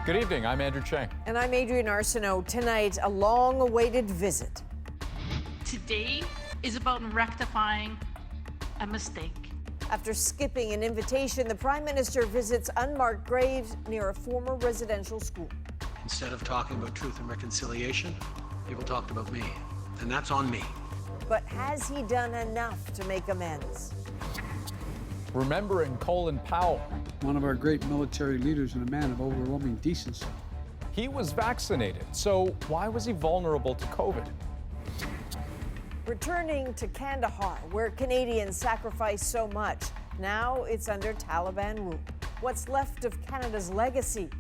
Good evening, I'm Andrew Chang. And I'm Adrienne Arsenault. Tonight, a long-awaited visit. Today is about rectifying a mistake. After skipping an invitation, the Prime Minister visits unmarked graves near a former residential school. Instead of talking about truth and reconciliation, people talked about me, and that's on me. But has he done enough to make amends? Remembering Colin Powell. One of our great military leaders and a man of overwhelming decency. He was vaccinated, so why was he vulnerable to COVID? Returning to Kandahar, where Canadians sacrificed so much. Now it's under Taliban rule. What's left of Canada's legacy?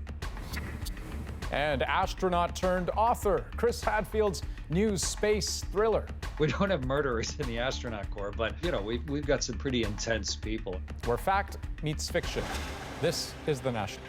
And astronaut turned author, Chris Hadfield's new space thriller. We don't have murderers in the astronaut corps, but, you know, we've got some pretty intense people. Where fact meets fiction. This is The National.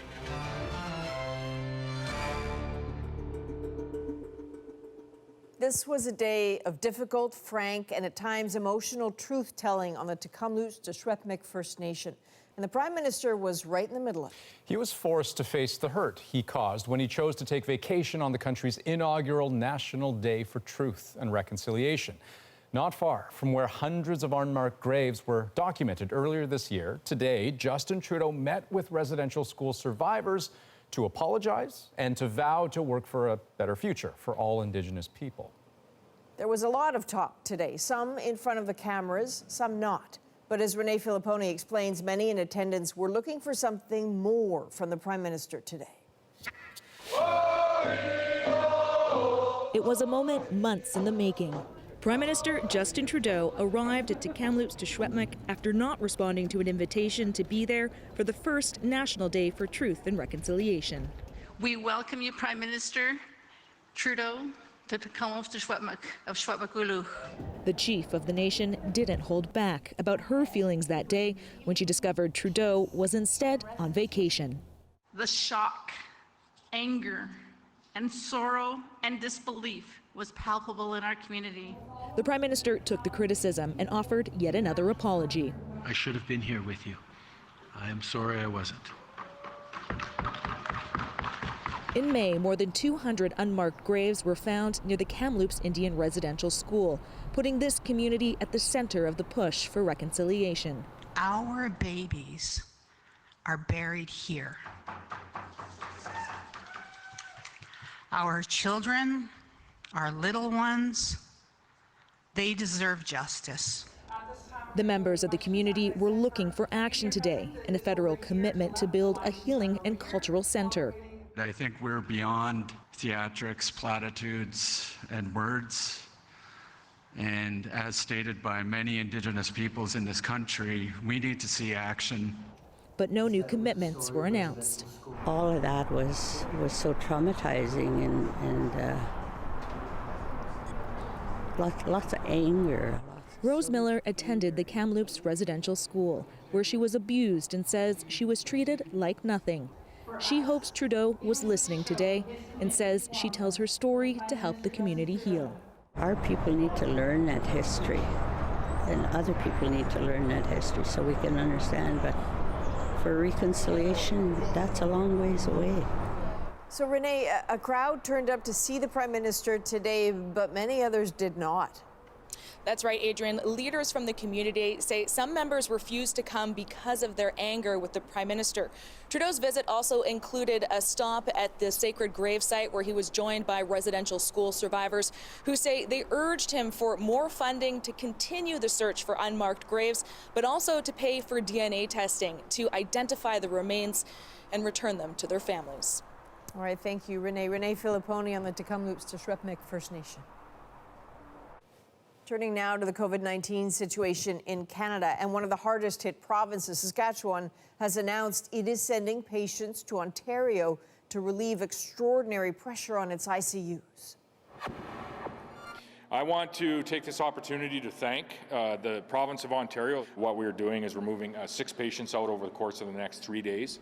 This was a day of difficult, frank, and at times emotional truth-telling on the Tk'emlúps First Nation. And the Prime Minister was right in the middle of it. He was forced to face the hurt he caused when he chose to take vacation on the country's inaugural National Day for Truth and Reconciliation. Not far from where hundreds of unmarked graves were documented earlier this year, today, Justin Trudeau met with residential school survivors to apologize and to vow to work for a better future for all Indigenous people. There was a lot of talk today, some in front of the cameras, some not. But as Renee Filipponi explains, many in attendance were looking for something more from the Prime Minister today. It was a moment months in the making. Prime Minister Justin Trudeau arrived at Tk'emlúps after not responding to an invitation to be there for the first National Day for Truth and Reconciliation. We welcome you, Prime Minister Trudeau, to Tk'emlúps of Secwe. The chief of the nation didn't hold back about her feelings that day when she discovered Trudeau was instead on vacation. The shock, anger, and sorrow and disbelief was palpable in our community. The Prime Minister took the criticism and offered yet another apology. I should have been here with you. I am sorry I wasn't. In May, more than 200 unmarked graves were found near the Tk'emlúps Indian Residential School, putting this community at the center of the push for reconciliation. Our babies are buried here. Our children, our little ones, they deserve justice. The members of the community were looking for action today and a federal commitment to build a healing and cultural center. I think we're beyond theatrics, platitudes, and words. And as stated by many Indigenous peoples in this country, we need to see action. But no new commitments were announced. All of that was so traumatizing and lots of anger. Rose Miller attended the Tk'emlúps Residential School, where she was abused and says she was treated like nothing. She hopes Trudeau was listening today and says she tells her story to help the community heal. Our people need to learn that history, and other people need to learn that history so we can understand. But for reconciliation, that's a long ways away. So, Renee, a crowd turned up to see the Prime Minister today, but many others did not. That's right, Adrienne. Leaders from the community say some members refused to come because of their anger with the Prime Minister. Trudeau's visit also included a stop at the sacred grave site where he was joined by residential school survivors who say they urged him for more funding to continue the search for unmarked graves, but also to pay for DNA testing to identify the remains and return them to their families. All right, thank you, Renee. Renee Filipponi on the Tk'emlúps First Nation. Turning now to the COVID-19 situation in Canada, and one of the hardest hit provinces, Saskatchewan, has announced it is sending patients to Ontario to relieve extraordinary pressure on its ICUs. I want to take this opportunity to thank the province of Ontario. What we're doing is we're moving 6 patients out over the course of the next 3 days.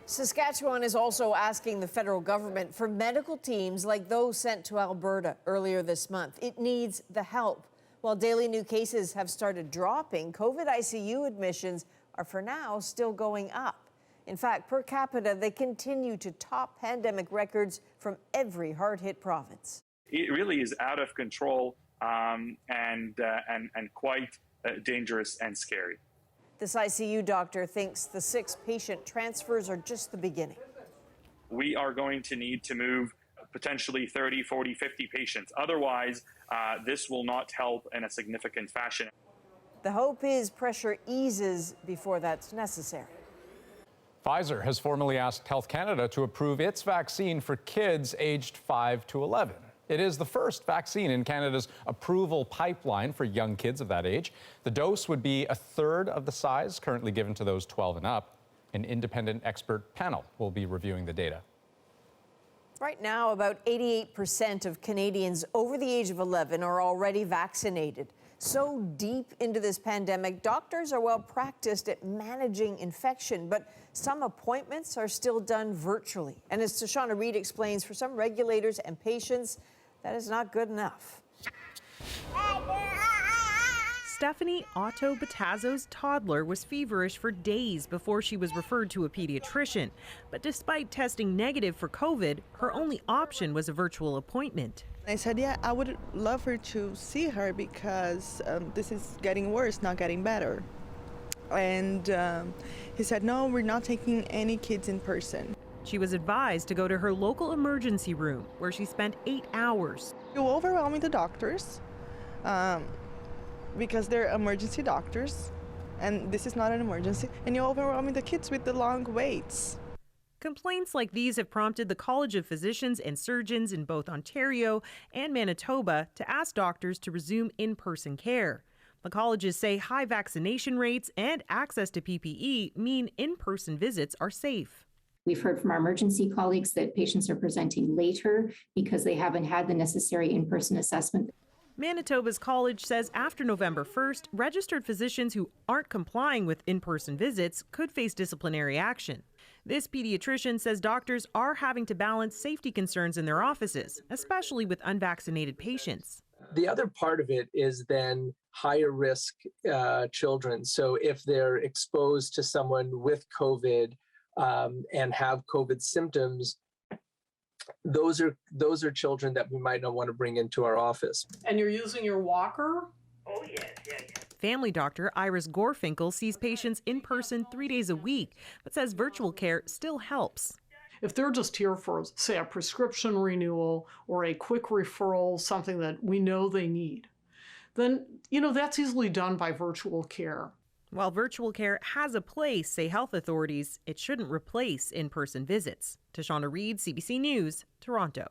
Saskatchewan is also asking the federal government for medical teams like those sent to Alberta earlier this month. It needs the help. While daily new cases have started dropping, COVID ICU admissions are for now still going up. In fact, per capita, they continue to top pandemic records from every hard-hit province. It really is out of control and quite dangerous and scary. This ICU doctor thinks the 6 patient transfers are just the beginning. We are going to need to move potentially 30, 40, 50 patients. Otherwise, this will not help in a significant fashion. The hope is pressure eases before that's necessary. Pfizer has formally asked Health Canada to approve its vaccine for kids aged 5 to 11. It is the first vaccine in Canada's approval pipeline for young kids of that age. The dose would be a third of the size currently given to those 12 and up. An independent expert panel will be reviewing the data. Right now, about 88% of Canadians over the age of 11 are already vaccinated. So deep into this pandemic, doctors are well practiced at managing infection, but some appointments are still done virtually. And as Shoshana Reed explains, for some regulators and patients, that is not good enough. Stephanie Otto Batazzo's toddler was feverish for days before she was referred to a pediatrician. But despite testing negative for COVID, her only option was a virtual appointment. I said, yeah, I would love her to see her because this is getting worse, not getting better. And he said, no, we're not taking any kids in person. She was advised to go to her local emergency room, where she spent 8 hours. You're overwhelming the doctors because they're emergency doctors, and this is not an emergency. And you're overwhelming the kids with the long waits. Complaints like these have prompted the College of Physicians and Surgeons in both Ontario and Manitoba to ask doctors to resume in-person care. The colleges say high vaccination rates and access to PPE mean in-person visits are safe. We've heard from our emergency colleagues that patients are presenting later because they haven't had the necessary in-person assessment. Manitoba's college says after November 1st, registered physicians who aren't complying with in-person visits could face disciplinary action. This pediatrician says doctors are having to balance safety concerns in their offices, especially with unvaccinated patients. The other part of it is then higher risk children. So if they're exposed to someone with COVID and have COVID symptoms, those are children that we might not want to bring into our office. And you're using your walker? Oh, yes. Family doctor Iris Gorfinkel sees patients in person 3 days a week, but says virtual care still helps. If they're just here for, say, a prescription renewal or a quick referral, something that we know they need, then, that's easily done by virtual care. While virtual care has a place, say health authorities, it shouldn't replace in-person visits. Shoshana Reed, CBC News, Toronto.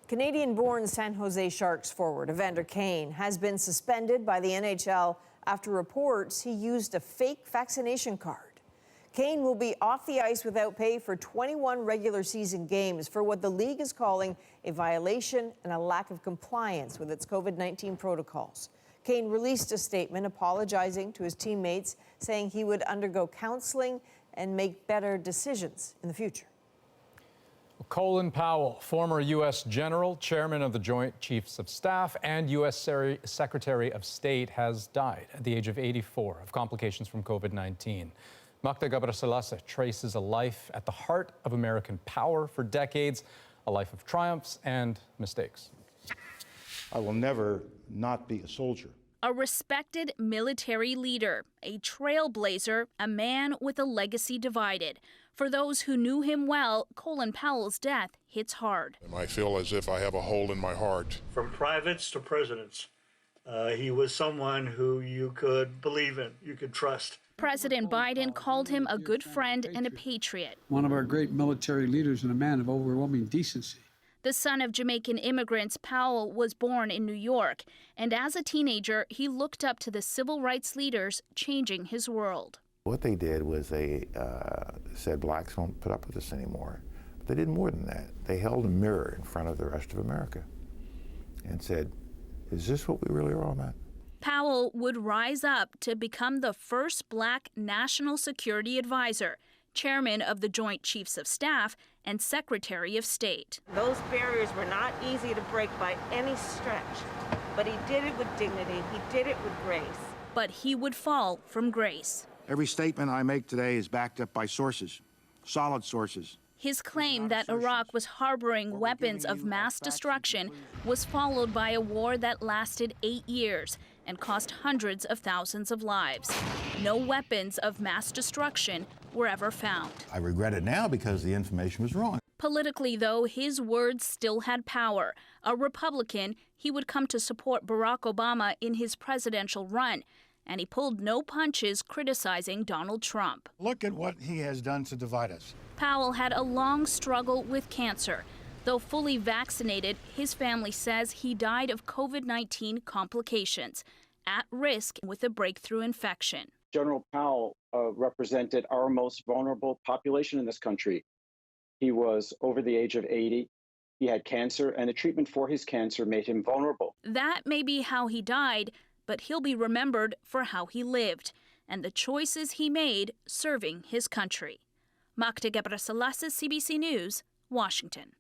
Canadian-born San Jose Sharks forward Evander Kane has been suspended by the NHL after reports he used a fake vaccination card. Kane will be off the ice without pay for 21 regular season games for what the league is calling a violation and a lack of compliance with its COVID-19 protocols. Kane released a statement apologizing to his teammates, saying he would undergo counseling and make better decisions in the future. Colin Powell, former U.S. General, Chairman of the Joint Chiefs of Staff, and U.S. Secretary of State, has died at the age of 84 of complications from COVID-19. Makta Gabraselassie traces a life at the heart of American power for decades, a life of triumphs and mistakes. I will never not be a soldier. A respected military leader, a trailblazer, a man with a legacy divided. For those who knew him well, Colin Powell's death hits hard. I feel as if I have a hole in my heart. From privates to presidents, he was someone who you could believe in, you could trust. President Biden called him a good friend and a patriot. One of our great military leaders and a man of overwhelming decency. The son of Jamaican immigrants, Powell was born in New York, and as a teenager, he looked up to the civil rights leaders, changing his world. What they did was they said blacks won't put up with this anymore. But they did more than that. They held a mirror in front of the rest of America and said, is this what we really are all about? Powell would rise up to become the first black national security advisor, chairman of the Joint Chiefs of Staff, and Secretary of State. Those barriers were not easy to break by any stretch, but he did it with dignity, he did it with grace. But he would fall from grace. Every statement I make today is backed up by sources, solid sources. His claim that Iraq was harboring weapons of mass destruction was followed by a war that lasted 8 years and cost hundreds of thousands of lives. No weapons of mass destruction were ever found. I regret it now because the information was wrong. Politically, though, his words still had power. A Republican, he would come to support Barack Obama in his presidential run, and he pulled no punches criticizing Donald Trump. Look at what he has done to divide us. Powell had a long struggle with cancer. Though fully vaccinated, his family says he died of COVID-19 complications, at risk with a breakthrough infection. General Powell represented our most vulnerable population in this country. He was over the age of 80. He had cancer, and the treatment for his cancer made him vulnerable. That may be how he died, but he'll be remembered for how he lived and the choices he made serving his country. Magda Gebrselassie, CBC News, Washington.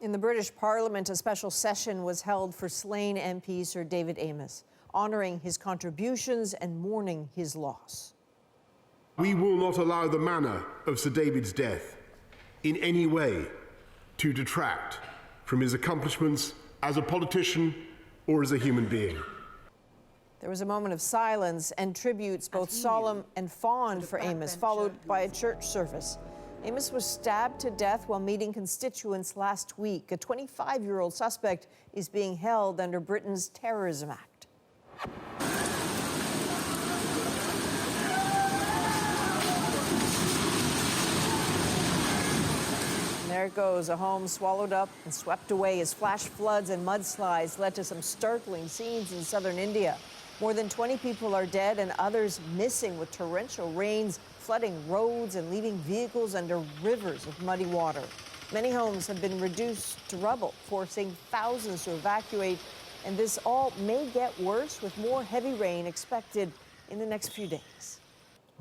In the British Parliament, a special session was held for slain MP Sir David Amass, honoring his contributions and mourning his loss. We will not allow the manner of Sir David's death in any way to detract from his accomplishments as a politician or as a human being. There was a moment of silence and tributes, both solemn and fond, for Amass, followed by a church service. Amass was stabbed to death while meeting constituents last week. A 25-year-old suspect is being held under Britain's Terrorism Act. There it goes, a home swallowed up and swept away as flash floods and mudslides led to some startling scenes in southern India. More than 20 people are dead and others missing, with torrential rains flooding roads and leaving vehicles under rivers of muddy water. Many homes have been reduced to rubble, forcing thousands to evacuate, and this all may get worse with more heavy rain expected in the next few days.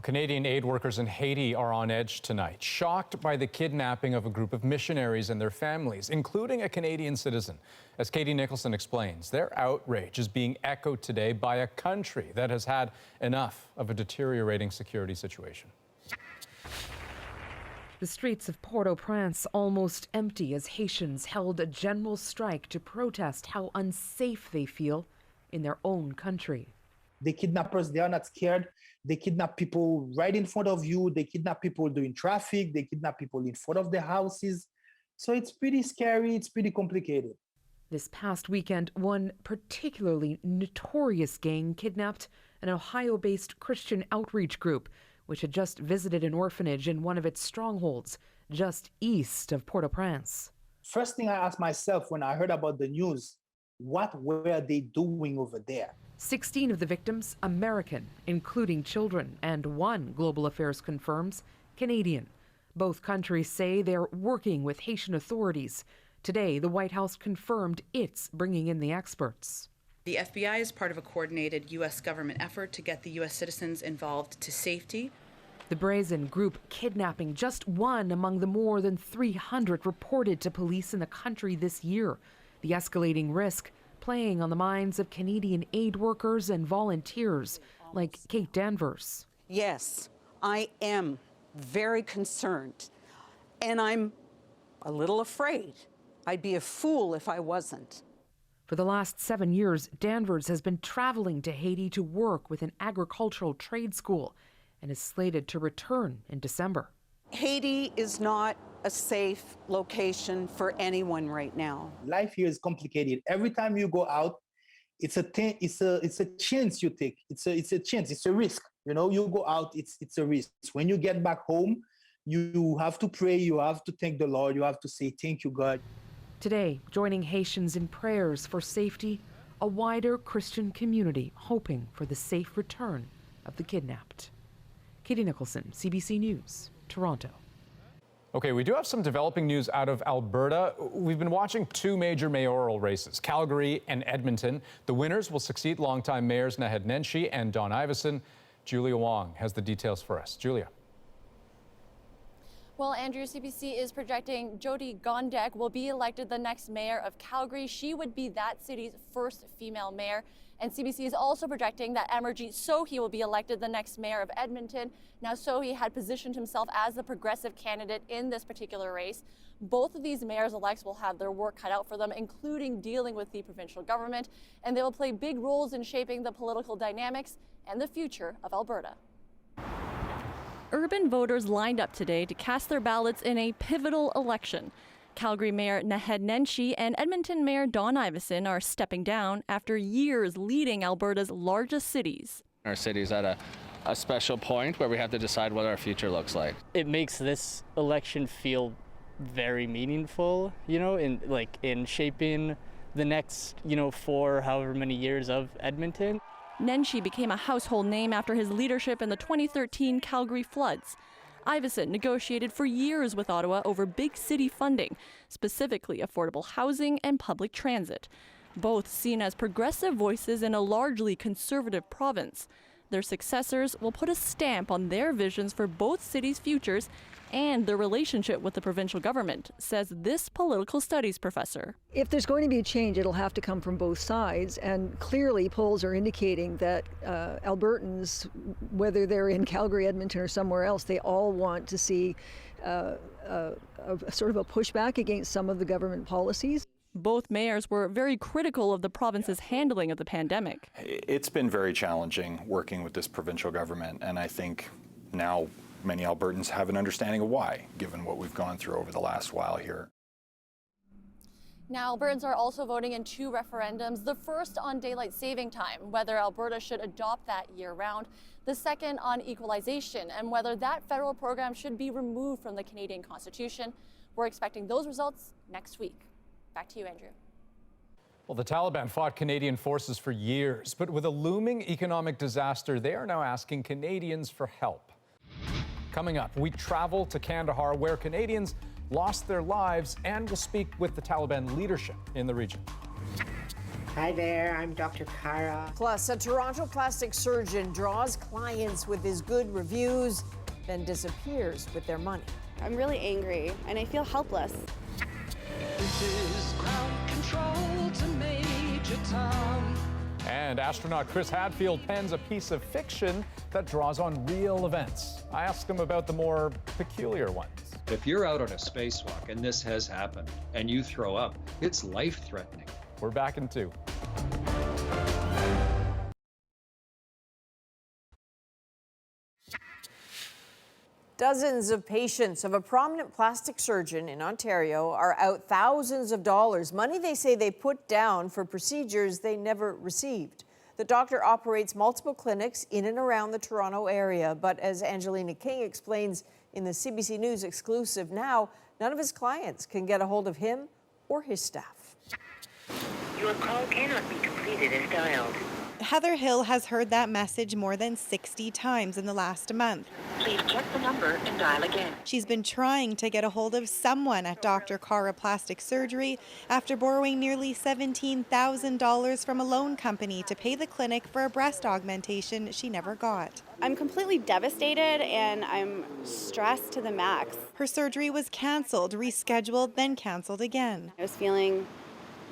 Canadian aid workers in Haiti are on edge tonight, shocked by the kidnapping of a group of missionaries and their families, including a Canadian citizen. As Katie Nicholson explains, their outrage is being echoed today by a country that has had enough of a deteriorating security situation. The streets of Port-au-Prince almost empty as Haitians held a general strike to protest how unsafe they feel in their own country. The kidnappers, they are not scared. They kidnap people right in front of you. They kidnap people doing traffic. They kidnap people in front of their houses. So it's pretty scary. It's pretty complicated. This past weekend, one particularly notorious gang kidnapped an Ohio-based Christian outreach group, which had just visited an orphanage in one of its strongholds just east of Port-au-Prince. First thing I asked myself when I heard about the news, what were they doing over there? 16 of the victims American, including children, and one, Global Affairs confirms, Canadian. Both countries say they're working with Haitian authorities. Today, the White House confirmed it's bringing in the experts. The FBI is part of a coordinated U.S. government effort to get the U.S. citizens involved to safety. The brazen group kidnapping just one among the more than 300 reported to police in the country this year. The escalating risk playing on the minds of Canadian aid workers and volunteers like Kate Danvers. Yes, I am very concerned, and I'm a little afraid. I'd be a fool if I wasn't. For the last 7 years, Danvers has been traveling to Haiti to work with an agricultural trade school and is slated to return in December. Haiti is not a safe location for anyone right now. Life here is complicated. Every time you go out, it's a chance you take. It's a chance. It's a risk. You know, you go out, it's a risk. When you get back home, you have to pray. You have to thank the Lord. You have to say, thank you, God. Today, joining Haitians in prayers for safety, a wider Christian community hoping for the safe return of the kidnapped. Katie Nicholson, CBC News, Toronto. Okay, we do have some developing news out of Alberta. We've been watching two major mayoral races, Calgary and Edmonton. The winners will succeed longtime mayors Naheed Nenshi and Don Iveson. Julia Wong has the details for us. Julia. Well, Andrew, CBC is projecting Jyoti Gondek will be elected the next mayor of Calgary. She would be that city's first female mayor. And CBC is also projecting that Amarjeet Sohi will be elected the next mayor of Edmonton. Now, Sohi had positioned himself as the progressive candidate in this particular race. Both of these mayors-elects will have their work cut out for them, including dealing with the provincial government, and they will play big roles in shaping the political dynamics and the future of Alberta. Urban voters lined up today to cast their ballots in a pivotal election. Calgary Mayor Naheed Nenshi and Edmonton Mayor Don Iveson are stepping down after years leading Alberta's largest cities. Our city's at a special point where we have to decide what our future looks like. It makes this election feel very meaningful, in shaping the next, 4 however many years of Edmonton. Nenshi became a household name after his leadership in the 2013 Calgary floods. Iveson negotiated for years with Ottawa over big city funding, specifically affordable housing and public transit. Both seen as progressive voices in a largely conservative province. Their successors will put a stamp on their visions for both cities' futures and their relationship with the provincial government, says this political studies professor. If there's going to be a change, it'll have to come from both sides, and clearly polls are indicating that Albertans, whether they're in Calgary, Edmonton, or somewhere else, they all want to see sort of a pushback against some of the government policies. Both mayors were very critical of the province's handling of the pandemic. It's been very challenging working with this provincial government, and I think now many Albertans have an understanding of why, given what we've gone through over the last while here. Now, Albertans are also voting in 2 referendums. The first on daylight saving time, whether Alberta should adopt that year-round. The second on equalization and whether that federal program should be removed from the Canadian Constitution. We're expecting those results next week. Back to you, Andrew. Well, the Taliban fought Canadian forces for years, but with a looming economic disaster, they are now asking Canadians for help. Coming up, we travel to Kandahar, where Canadians lost their lives, and we'll speak with the Taliban leadership in the region. Hi there, I'm Dr. Kara. Plus, a Toronto plastic surgeon draws clients with his good reviews, then disappears with their money. I'm really angry, and I feel helpless. This is ground control to Major Tom. And astronaut Chris Hadfield pens a piece of fiction that draws on real events. I asked him about the more peculiar ones. If you're out on a spacewalk and this has happened and you throw up, it's life-threatening. We're back in 2. Dozens of patients of a prominent plastic surgeon in Ontario are out thousands of dollars, money they say they put down for procedures they never received. The doctor operates multiple clinics in and around the Toronto area, but as Angelina King explains in the CBC News exclusive now, none of his clients can get a hold of him or his staff. Your call cannot be completed as dialed. Heather Hill has heard that message more than 60 times in the last month. Please check the number and dial again. She's been trying to get a hold of someone at Dr. Cara Plastic Surgery after borrowing nearly $17,000 from a loan company to pay the clinic for a breast augmentation she never got. I'm completely devastated and I'm stressed to the max. Her surgery was canceled, rescheduled, then canceled again. I was feeling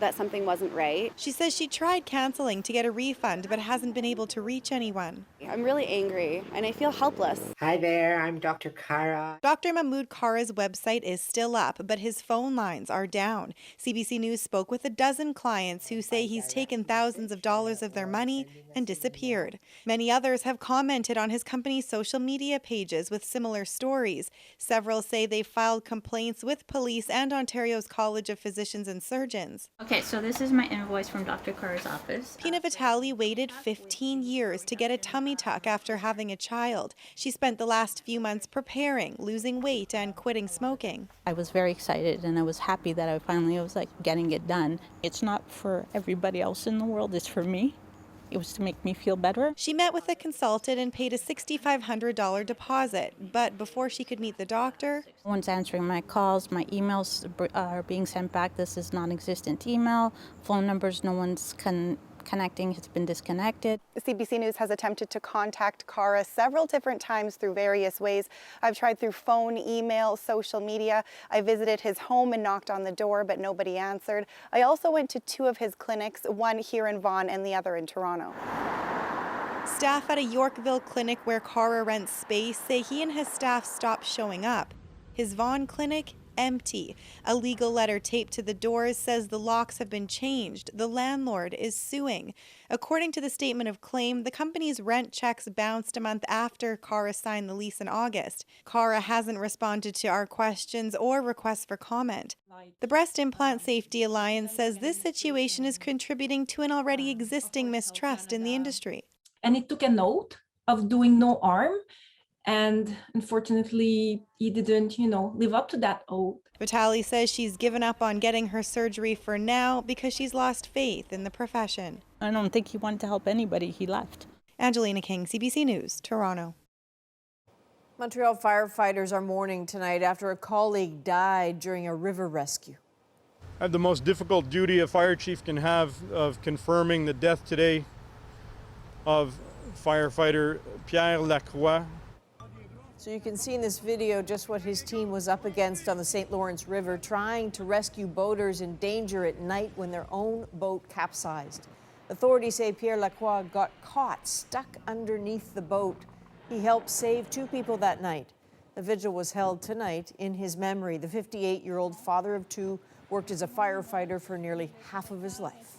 that something wasn't right. She says she tried canceling to get a refund, but hasn't been able to reach anyone. I'm really angry and I feel helpless. Hi there, I'm Dr. Kara. Dr. Mahmoud Kara's website is still up, but his phone lines are down. CBC News spoke with a dozen clients who say he's taken thousands of dollars of their money and disappeared. Many others have commented on his company's social media pages with similar stories. Several say they filed complaints with police and Ontario's College of Physicians and Surgeons. Okay, so this is my invoice from Dr. Kara's office. Pina Vitali waited 15 years to get a tummy tuck after having a child. She spent the last few months preparing, losing weight, and quitting smoking. I was very excited and I was happy that I finally was getting it done. It's not for everybody else in the world, it's for me. It was to make me feel better. She met with a consultant and paid a $6,500 deposit, but before she could meet the doctor... No one's answering my calls, my emails are being sent back. This is non-existent email. Phone numbers, no one's connecting has been disconnected. CBC News has attempted to contact Cara several different times through various ways. I've tried through phone, email, social media. I visited his home and knocked on the door, but nobody answered. I also went to 2 of his clinics, one here in Vaughan and the other in Toronto. Staff at a Yorkville clinic where Cara rents space say he and his staff stopped showing up. His Vaughan clinic, empty. A legal letter taped to the doors says the locks have been changed. The landlord is suing. According to the statement of claim, the company's rent checks bounced a month after Cara signed the lease in August. Cara hasn't responded to our questions or requests for comment. The Breast Implant Safety Alliance says this situation is contributing to an already existing mistrust in the industry. And it took an oath of doing no harm. And unfortunately, he didn't, live up to that oath. Vitali says she's given up on getting her surgery for now because she's lost faith in the profession. I don't think he wanted to help anybody. He left. Angelina King, CBC News, Toronto. Montreal firefighters are mourning tonight after a colleague died during a river rescue. I have the most difficult duty a fire chief can have of confirming the death today of firefighter Pierre Lacroix. So you can see in this video just what his team was up against on the St. Lawrence River, trying to rescue boaters in danger at night when their own boat capsized. Authorities say Pierre Lacroix got caught stuck underneath the boat. He helped save 2 people that night. The vigil was held tonight in his memory. The 58-year-old father of 2 worked as a firefighter for nearly half of his life.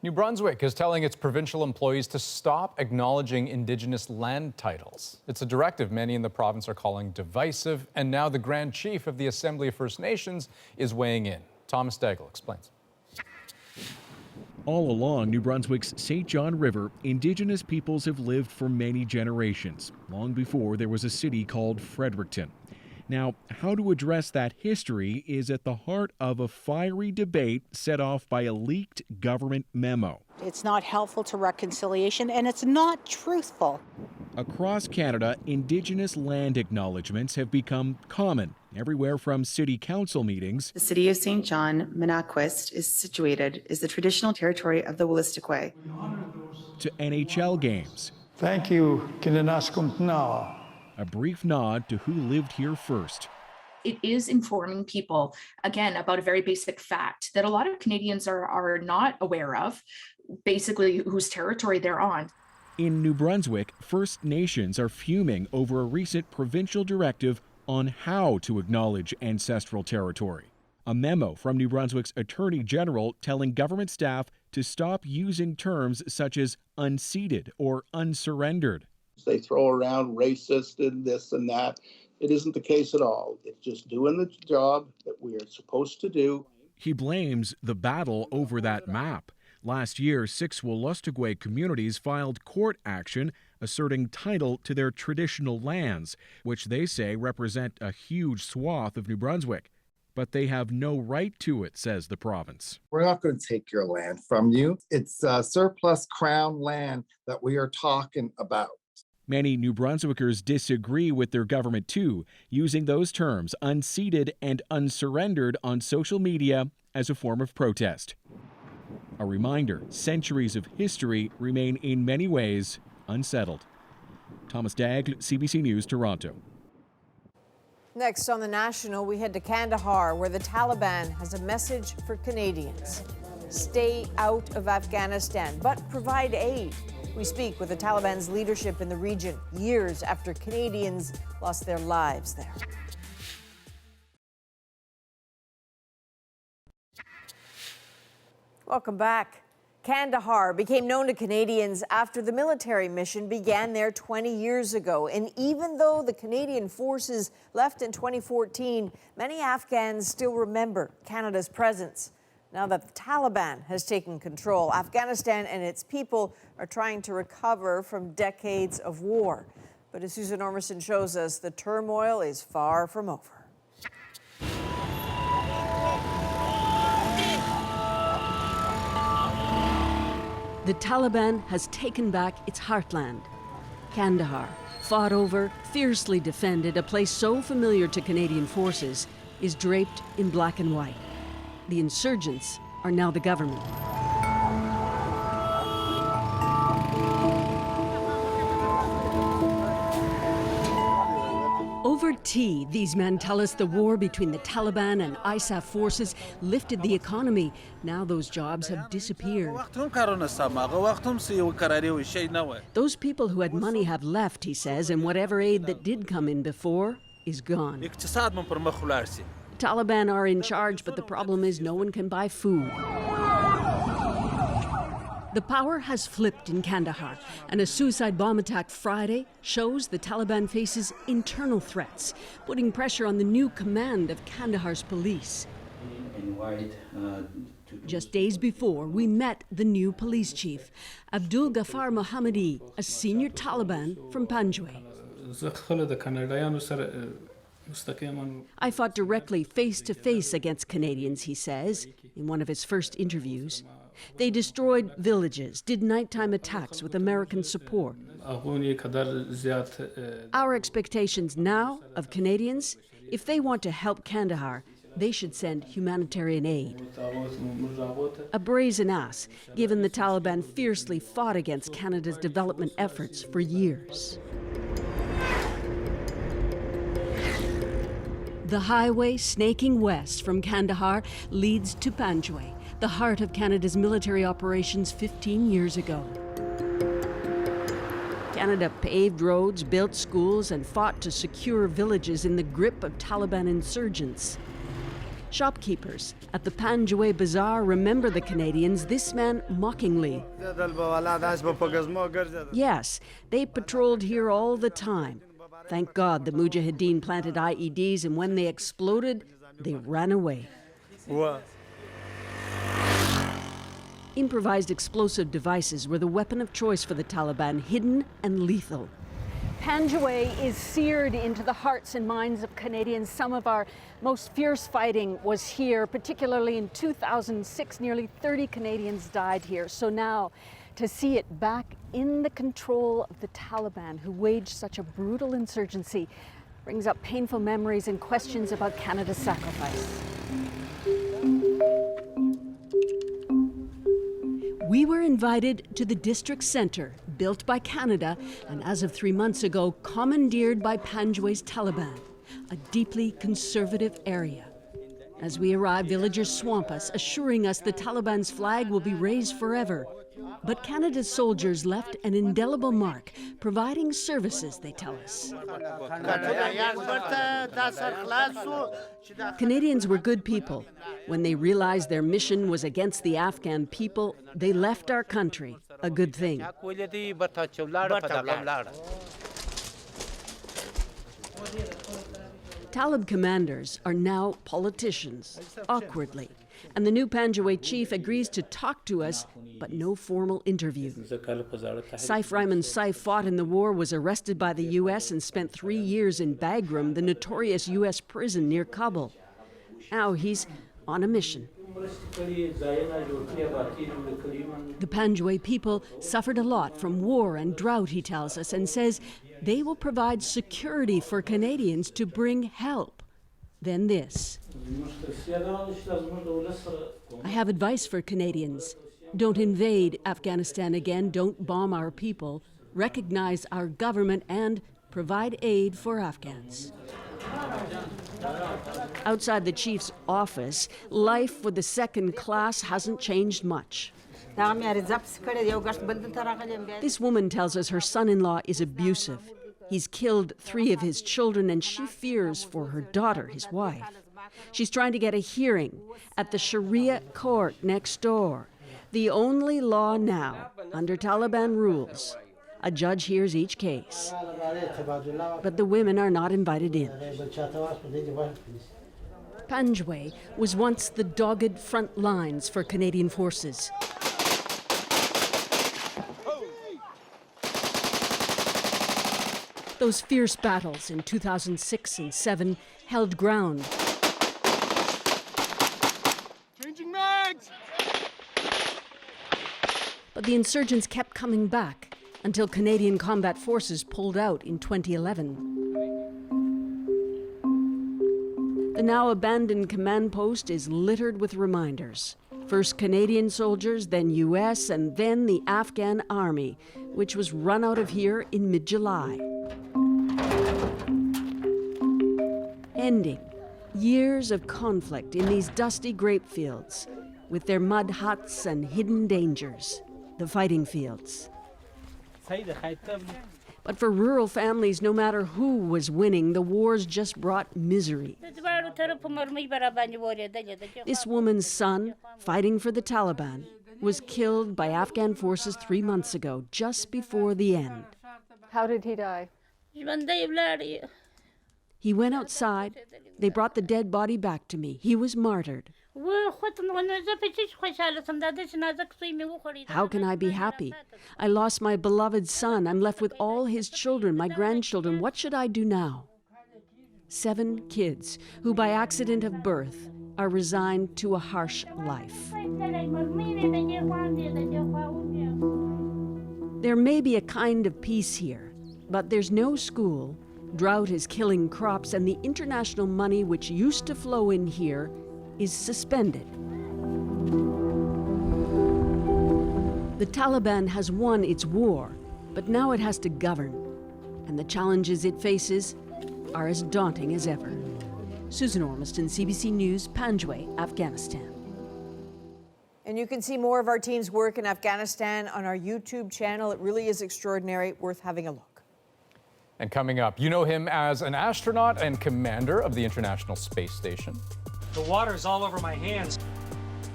New Brunswick is telling its provincial employees to stop acknowledging Indigenous land titles. It's a directive many in the province are calling divisive, and now the Grand Chief of the Assembly of First Nations is weighing in. Thomas Daigle explains. All along New Brunswick's St. John River, Indigenous peoples have lived for many generations, long before there was a city called Fredericton. Now, how to address that history is at the heart of a fiery debate set off by a leaked government memo. It's not helpful to reconciliation, and it's not truthful. Across Canada, Indigenous land acknowledgements have become common, everywhere from city council meetings. The city of St. John, Menaquest, is the traditional territory of the Wolastoqey. To NHL games. Thank you, Kinenaskumtnawa. A brief nod to who lived here first. It is informing people, again, about a very basic fact that a lot of Canadians are not aware of, basically whose territory they're on. In New Brunswick, First Nations are fuming over a recent provincial directive on how to acknowledge ancestral territory. A memo from New Brunswick's Attorney General telling government staff to stop using terms such as unceded or unsurrendered. They throw around racist and this and that. It isn't the case at all. It's just doing the job that we are supposed to do. He blames the battle over that map. Last year, 6 Wolastoqey communities filed court action asserting title to their traditional lands, which they say represent a huge swath of New Brunswick. But they have no right to it, says the province. We're not going to take your land from you. It's surplus Crown land that we are talking about. Many New Brunswickers disagree with their government too, using those terms, unceded and unsurrendered, on social media as a form of protest. A reminder, centuries of history remain in many ways unsettled. Thomas Daigle, CBC News, Toronto. Next on The National, we head to Kandahar, where the Taliban has a message for Canadians. Stay out of Afghanistan, but provide aid. We speak with the Taliban's leadership in the region years after Canadians lost their lives there. Welcome back. Kandahar became known to Canadians after the military mission began there 20 years ago. And even though the Canadian forces left in 2014, many Afghans still remember Canada's presence. Now that the Taliban has taken control, Afghanistan and its people are trying to recover from decades of war. But as Susan Ormison shows us, the turmoil is far from over. The Taliban has taken back its heartland. Kandahar, fought over, fiercely defended, a place so familiar to Canadian forces, is draped in black and white. The insurgents are now the government. RT, these men tell us the war between the Taliban and ISAF forces lifted the economy. Now those jobs have disappeared. Those people who had money have left, he says, and whatever aid that did come in before is gone. Taliban are in charge, but the problem is no one can buy food. The power has flipped in Kandahar, and a suicide bomb attack Friday shows the Taliban faces internal threats, putting pressure on the new command of Kandahar's police. Just days before, we met the new police chief, Abdul Ghaffar Mohammadi, a senior Taliban from Panjwai. I fought directly face-to-face against Canadians, he says, in one of his first interviews. They destroyed villages, did nighttime attacks with American support. Our expectations now of Canadians, if they want to help Kandahar, they should send humanitarian aid. A brazen ass, given the Taliban fiercely fought against Canada's development efforts for years. The highway snaking west from Kandahar leads to Panjwai, the heart of Canada's military operations 15 years ago. Canada paved roads, built schools, and fought to secure villages in the grip of Taliban insurgents. Shopkeepers at the Panjwai Bazaar remember the Canadians, this man mockingly. Yes, they patrolled here all the time. Thank God the Mujahideen planted IEDs, and when they exploded, they ran away. Improvised explosive devices were the weapon of choice for the Taliban, hidden and lethal. Panjwai is seared into the hearts and minds of Canadians. Some of our most fierce fighting was here, particularly in 2006. Nearly 30 Canadians died here. So now, to see it back in the control of the Taliban, who waged such a brutal insurgency, brings up painful memories and questions about Canada's sacrifice. We were invited to the district centre, built by Canada, and as of 3 months ago, commandeered by Panjwai's Taliban, a deeply conservative area. As we arrive, villagers swamp us, assuring us the Taliban's flag will be raised forever. But Canada's soldiers left an indelible mark, providing services, they tell us. Canadians were good people. When they realized their mission was against the Afghan people, they left our country, a good thing. Talib commanders are now politicians, awkwardly. And the new Panjwai chief agrees to talk to us, but no formal interview. Saif Rehman Saif fought in the war, was arrested by the U.S. and spent 3 years in Bagram, the notorious U.S. prison near Kabul. Now he's on a mission. The Panjwai people suffered a lot from war and drought, he tells us, and says they will provide security for Canadians to bring help. Then this. I have advice for Canadians. Don't invade Afghanistan again, don't bomb our people, recognize our government, and provide aid for Afghans. Outside the chief's office, life for the second class hasn't changed much. This woman tells us her son-in-law is abusive. He's killed 3 of his children, and she fears for her daughter, his wife. She's trying to get a hearing at the Sharia court next door, the only law now under Taliban rules. A judge hears each case. But the women are not invited in. Panjwai was once the dogged front lines for Canadian forces. Those fierce battles in 2006 and 2007 held ground. Changing mags! But the insurgents kept coming back until Canadian combat forces pulled out in 2011. The now abandoned command post is littered with reminders. First Canadian soldiers, then U.S., and then the Afghan army, which was run out of here in mid-July. ending. Years of conflict in these dusty grape fields, with their mud huts and hidden dangers, the fighting fields. But for rural families, no matter who was winning, the wars just brought misery. This woman's son, fighting for the Taliban, was killed by Afghan forces 3 months ago, just before the end. How did he die? He went outside. They brought the dead body back to me. He was martyred. How can I be happy? I lost my beloved son. I'm left with all his children, my grandchildren. What should I do now? 7 kids who, by accident of birth, are resigned to a harsh life. There may be a kind of peace here, but there's no school. Drought is killing crops, and the international money which used to flow in here is suspended. The Taliban has won its war, but now it has to govern, and the challenges it faces are as daunting as ever. Susan Ormiston, CBC News, Panjwai, Afghanistan. And you can see more of our team's work in Afghanistan on our YouTube channel. It really is extraordinary, worth having a look. And coming up, you know him as an astronaut and commander of the International Space Station. The water's all over my hands.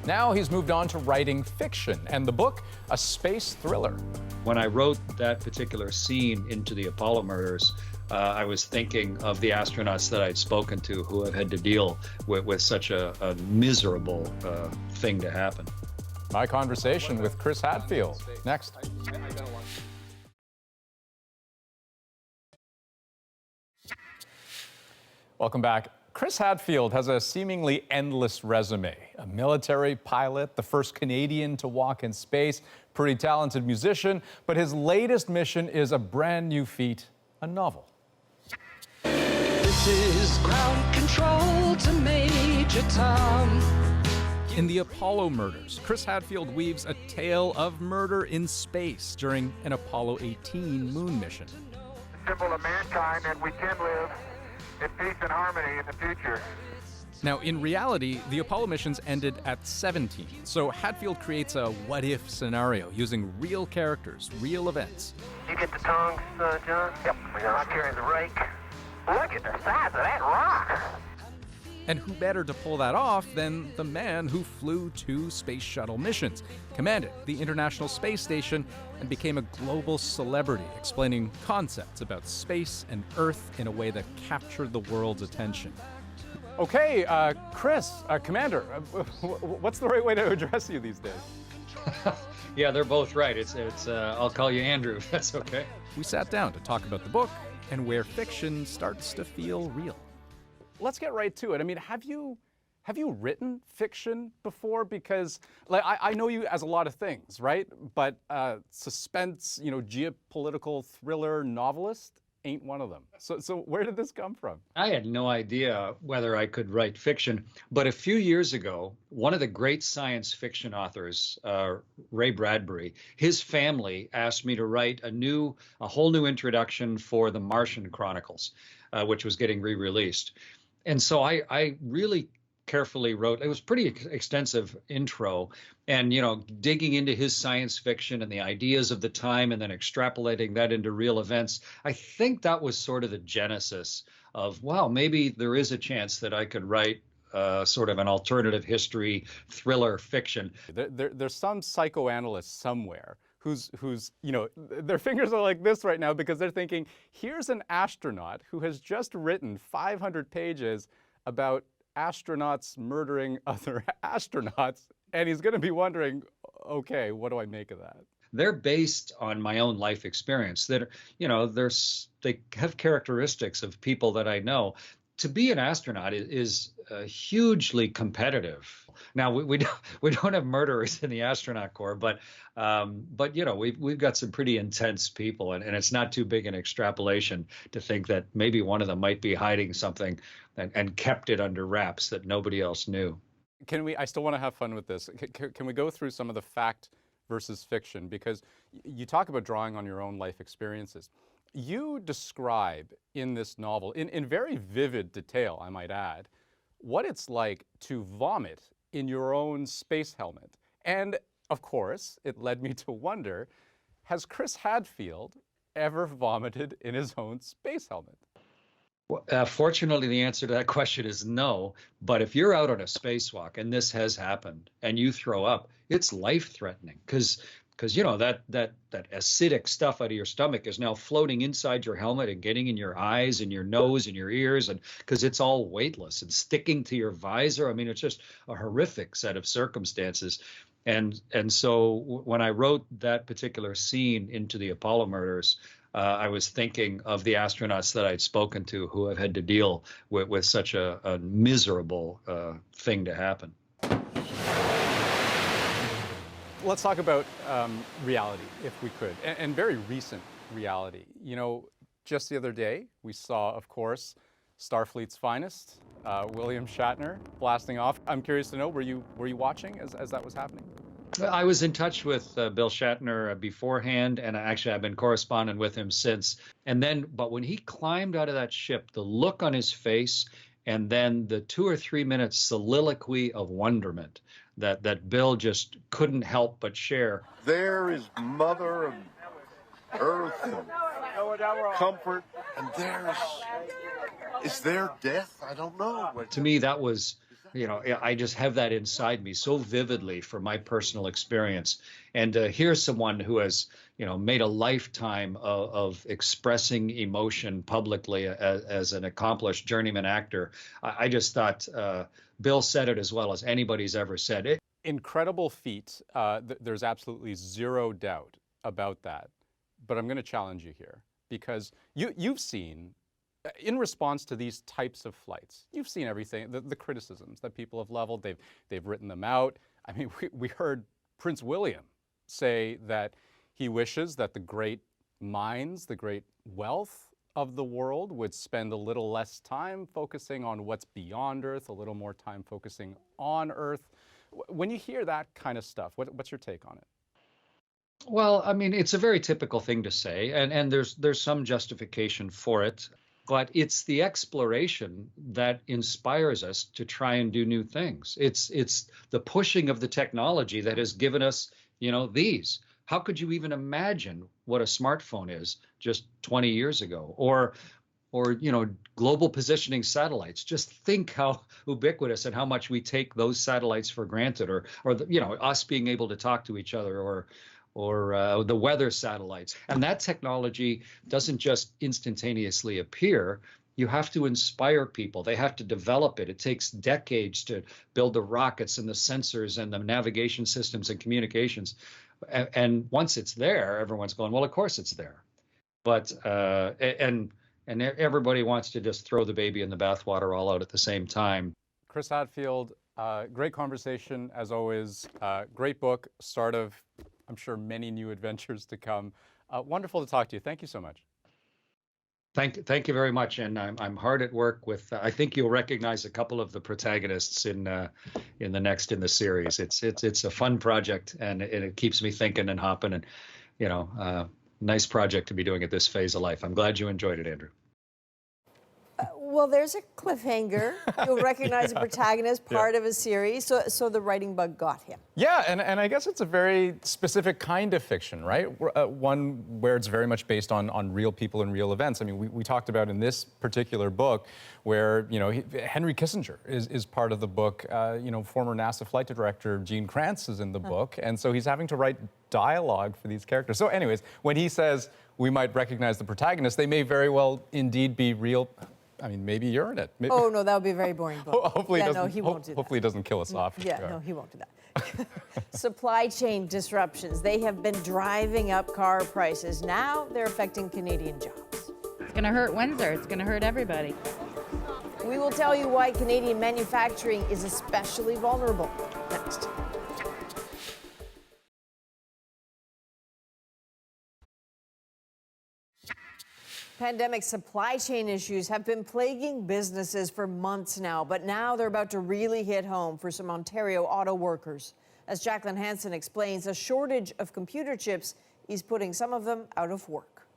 Now he's moved on to writing fiction, and the book, a space thriller. When I wrote that particular scene into the Apollo murders, I was thinking of the astronauts that I'd spoken to who have had to deal with such a miserable thing to happen. My conversation with Chris Hadfield, next. Welcome back. Chris Hadfield has a seemingly endless resume. A military pilot, the first Canadian to walk in space, pretty talented musician, but his latest mission is a brand new feat, a novel. This is ground control to Major Tom. In the Apollo murders, Chris Hadfield weaves a tale of murder in space during an Apollo 18 moon mission. A symbol of mankind, and we can live in peace and harmony in the future. Now, in reality, the Apollo missions ended at 17, so Hadfield creates a what-if scenario using real characters, real events. You get the tongs, John? Yep, I carry the rake. Look at the size of that rock. And who better to pull that off than the man who flew 2 space shuttle missions, commanded the International Space Station, and became a global celebrity, explaining concepts about space and Earth in a way that captured the world's attention. Okay, Chris, Commander, what's the right way to address you these days? Yeah, they're both right. It's I'll call you Andrew, if that's okay. We sat down to talk about the book and where fiction starts to feel real. Let's get right to it. I mean, have you written fiction before? Because like I know you as a lot of things, right? But suspense, geopolitical thriller novelist ain't one of them. So where did this come from? I had no idea whether I could write fiction, but a few years ago, one of the great science fiction authors, Ray Bradbury, his family asked me to write a whole new introduction for the Martian Chronicles, which was getting re-released. And so I really carefully wrote, it was pretty extensive intro, and, digging into his science fiction and the ideas of the time and then extrapolating that into real events. I think that was sort of the genesis of, wow, maybe there is a chance that I could write sort of an alternative history thriller fiction. There's some psychoanalyst somewhere who's their fingers are like this right now because they're thinking, here's an astronaut who has just written 500 pages about astronauts murdering other astronauts, and he's going to be wondering, okay, what do I make of that? They're based on my own life experience. That they have characteristics of people that I know. To be an astronaut is hugely competitive. Now we don't have murderers in the astronaut corps, but we've got some pretty intense people, and it's not too big an extrapolation to think that maybe one of them might be hiding something and kept it under wraps that nobody else knew. I still want to have fun with this. Can we go through some of the fact versus fiction? Because you talk about drawing on your own life experiences. You describe in this novel, in very vivid detail, I might add, what it's like to vomit in your own space helmet. And of course, it led me to wonder, has Chris Hadfield ever vomited in his own space helmet? Well, fortunately, the answer to that question is no. But if you're out on a spacewalk and this has happened and you throw up, it's life-threatening because you know that acidic stuff out of your stomach is now floating inside your helmet and getting in your eyes and your nose and your ears, and because it's all weightless and sticking to your visor. I mean, it's just a horrific set of circumstances. And so when I wrote that particular scene into the Apollo murders, I was thinking of the astronauts that I'd spoken to who have had to deal with such a miserable thing to happen. Let's talk about reality, if we could, and very recent reality. You know, just the other day, we saw, of course, Starfleet's finest, William Shatner, blasting off. I'm curious to know, were you watching as that was happening? I was in touch with Bill Shatner beforehand, and actually I've been corresponding with him since. But when he climbed out of that ship, the look on his face, and then the 2 or 3 minute soliloquy of wonderment that Bill just couldn't help but share. There is Mother Earth and comfort, and is there death? I don't know. To me, that was, you know, I just have that inside me so vividly from my personal experience. And to hear someone who has, you know, made a lifetime of expressing emotion publicly as an accomplished journeyman actor, I just thought Bill said it as well as anybody's ever said it. Incredible feat. There's absolutely zero doubt about that. But I'm going to challenge you here because you've seen, in response to these types of flights, you've seen everything, the criticisms that people have leveled. They've written them out. I mean, we heard Prince William say that he wishes that the great minds, the great wealth of the world would spend a little less time focusing on what's beyond Earth, a little more time focusing on Earth. When you hear that kind of stuff, what's your take on it? Well, I mean, it's a very typical thing to say, and there's some justification for it. But it's the exploration that inspires us to try and do new things. It's the pushing of the technology that has given us, you know, these. How could you even imagine what a smartphone is just 20 years ago? Or you know, global positioning satellites. Just think how ubiquitous and how much we take those satellites for granted, or you know, us being able to talk to each other, or the weather satellites. And that technology doesn't just instantaneously appear. You have to inspire people. They have to develop it. It takes decades to build the rockets and the sensors and the navigation systems and communications. And once it's there, everyone's going, well, of course it's there. But and everybody wants to just throw the baby in the bathwater all out at the same time. Chris Hadfield, great conversation as always. Great book, start of, I'm sure, many new adventures to come. Wonderful to talk to you. Thank you so much. Thank you very much. And I'm hard at work with. I think you'll recognize a couple of the protagonists in the series. It's a fun project, and it keeps me thinking and hopping. And you know, nice project to be doing at this phase of life. I'm glad you enjoyed it, Andrew. Well, there's a cliffhanger. You'll recognize a protagonist, part of a series. So the writing bug got him. Yeah, and I guess it's a very specific kind of fiction, right? One where it's very much based on real people and real events. I mean, we talked about in this particular book where, you know, Henry Kissinger is part of the book. You know, former NASA flight director Gene Kranz is in the book. And so he's having to write dialogue for these characters. So anyways, when he says we might recognize the protagonist, they may very well indeed be real. I mean, maybe you're in it. Maybe. Oh, no, that would be a very boring book. Hopefully, he won't do that. Hopefully, he doesn't kill us off. Yeah, no, he won't do that. Supply chain disruptions. They have been driving up car prices. Now they're affecting Canadian jobs. It's going to hurt Windsor. It's going to hurt everybody. We will tell you why Canadian manufacturing is especially vulnerable next. Pandemic supply chain issues have been plaguing businesses for months now, but now they're about to really hit home for some Ontario auto workers. As Jacqueline Hansen explains, a shortage of computer chips is putting some of them out of work.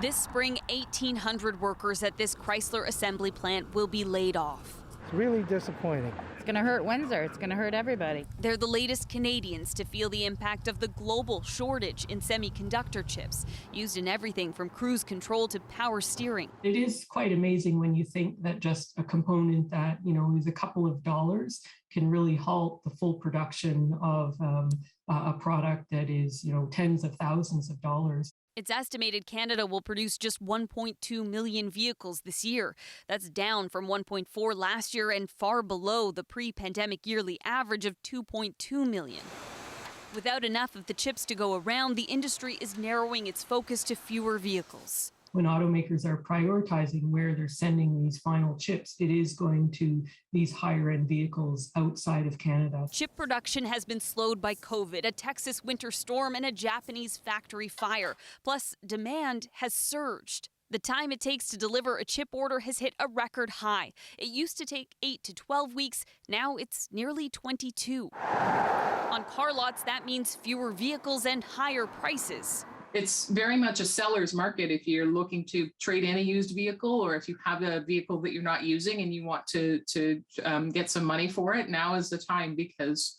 This spring, 1,800 workers at this Chrysler assembly plant will be laid off. It's really disappointing. It's going to hurt Windsor. It's going to hurt everybody. They're the latest Canadians to feel the impact of the global shortage in semiconductor chips, used in everything from cruise control to power steering. It is quite amazing when you think that just a component that, is a couple of dollars can really halt the full production of a product that is, tens of thousands of dollars. It's estimated Canada will produce just 1.2 million vehicles this year. That's down from 1.4 last year and far below the pre-pandemic yearly average of 2.2 million. Without enough of the chips to go around, the industry is narrowing its focus to fewer vehicles. When automakers are prioritizing where they're sending these final chips, it is going to these higher-end vehicles outside of Canada. Chip production has been slowed by COVID, a Texas winter storm, and a Japanese factory fire. Plus, demand has surged. The time it takes to deliver a chip order has hit a record high. It used to take 8 to 12 weeks. Now it's nearly 22. On car lots, that means fewer vehicles and higher prices. It's very much a seller's market if you're looking to trade in a used vehicle, or if you have a vehicle that you're not using and you want to get some money for it. Now is the time, because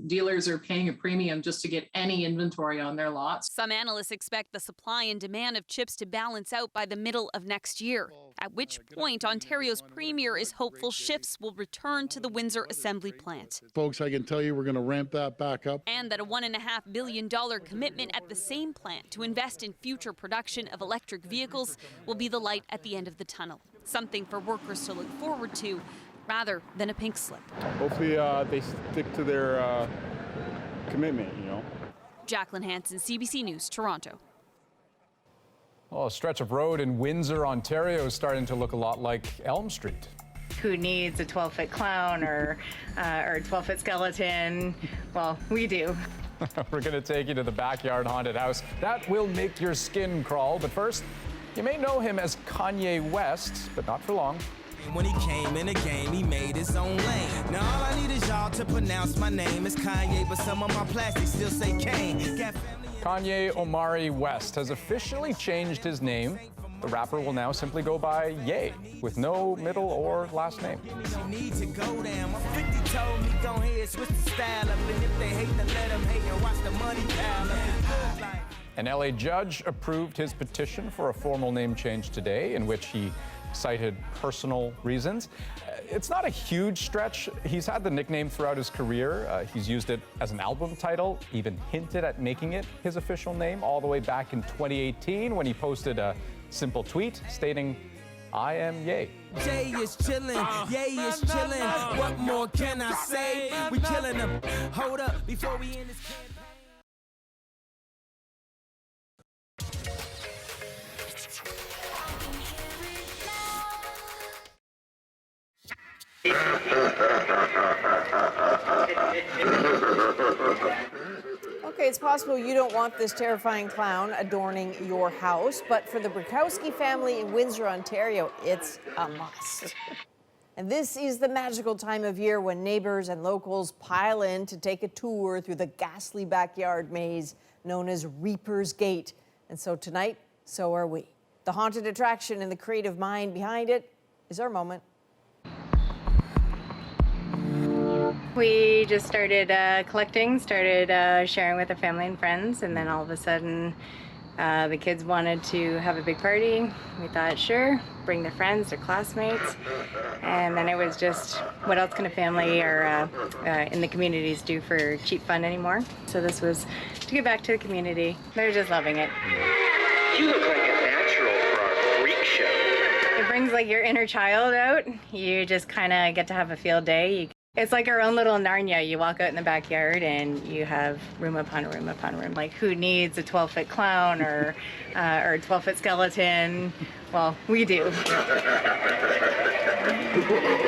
dealers are paying a premium just to get any inventory on their lots. Some analysts expect the supply and demand of chips to balance out by the middle of next year, at which point Ontario's premier is hopeful shifts will return to the Windsor assembly plant. Folks, I can tell you we're going to ramp that back up. And that a $1.5 billion commitment at the same plant to invest in future production of electric vehicles will be the light at the end of the tunnel. Something for workers to look forward to, rather than a pink slip. Hopefully they stick to their commitment, Jacqueline Hansen, CBC News, Toronto. Well, a stretch of road in Windsor, Ontario is starting to look a lot like Elm Street. Who needs a 12-foot clown or a 12-foot skeleton? Well, we do. We're going to take you to the backyard haunted house. That will make your skin crawl. But first, you may know him as Kanye West, but not for long. When he came in the game, he made his own lane. Now all I need is y'all to pronounce my name is Kanye, but some of my plastics still say Kane. Kanye Omari West has officially changed his name. The rapper will now simply go by Ye, with no middle or last name. An LA judge approved his petition for a formal name change today, in which he cited personal reasons. It's not a huge stretch. He's had the nickname throughout his career. He's used it as an album title, even hinted at making it his official name all the way back in 2018 when he posted a simple tweet stating, "I am Ye." Jay is chillin', Ye is chillin'. What more can I say? We killin' them. Hold up, before we end this campaign. Okay, it's possible you don't want this terrifying clown adorning your house, but for the Brzykowski family in Windsor, Ontario, it's a must. And this is the magical time of year when neighbors and locals pile in to take a tour through the ghastly backyard maze known as Reaper's Gate. And so tonight, so are we. The haunted attraction and the creative mind behind it is our moment. We just started collecting, sharing with our family and friends, and then all of a sudden the kids wanted to have a big party. We thought, sure, bring their friends, their classmates, and then it was just, what else can a family or in the communities do for cheap fun anymore? So this was to give back to the community. They're just loving it. You look like a natural for our freak show. It brings like your inner child out. You just kind of get to have a field day. It's like our own little Narnia. You walk out in the backyard and you have room upon room upon room. Like, who needs a 12-foot clown or a 12-foot skeleton? Well, we do.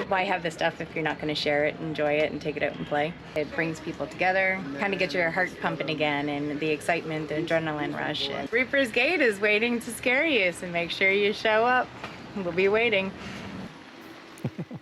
Why have this stuff if you're not going to share it, enjoy it, and take it out and play? It brings people together, kind of gets your heart pumping again, and the excitement, the adrenaline rush. And Reaper's Gate is waiting to scare you, so make sure you show up. We'll be waiting.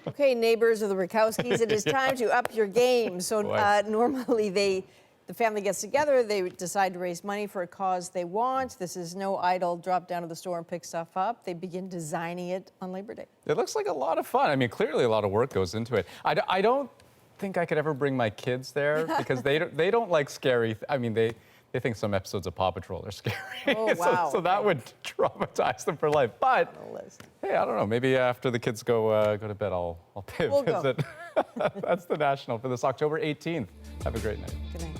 Okay, neighbors of the Brzykowskis, it is time to up your game. So normally they The family gets together, they decide to raise money for a cause they want. This is no idle drop down to the store and pick stuff up. They begin designing it on Labor Day. It looks like a lot of fun. I mean, clearly a lot of work goes into it. I don't think I could ever bring my kids there because they don't like scary. I mean, they think some episodes of Paw Patrol are scary. Oh, wow. so that would traumatize them for life. But hey, I don't know. Maybe after the kids go to bed, I'll pay a visit. That's the National for this October 18th. Have a great night. Good night.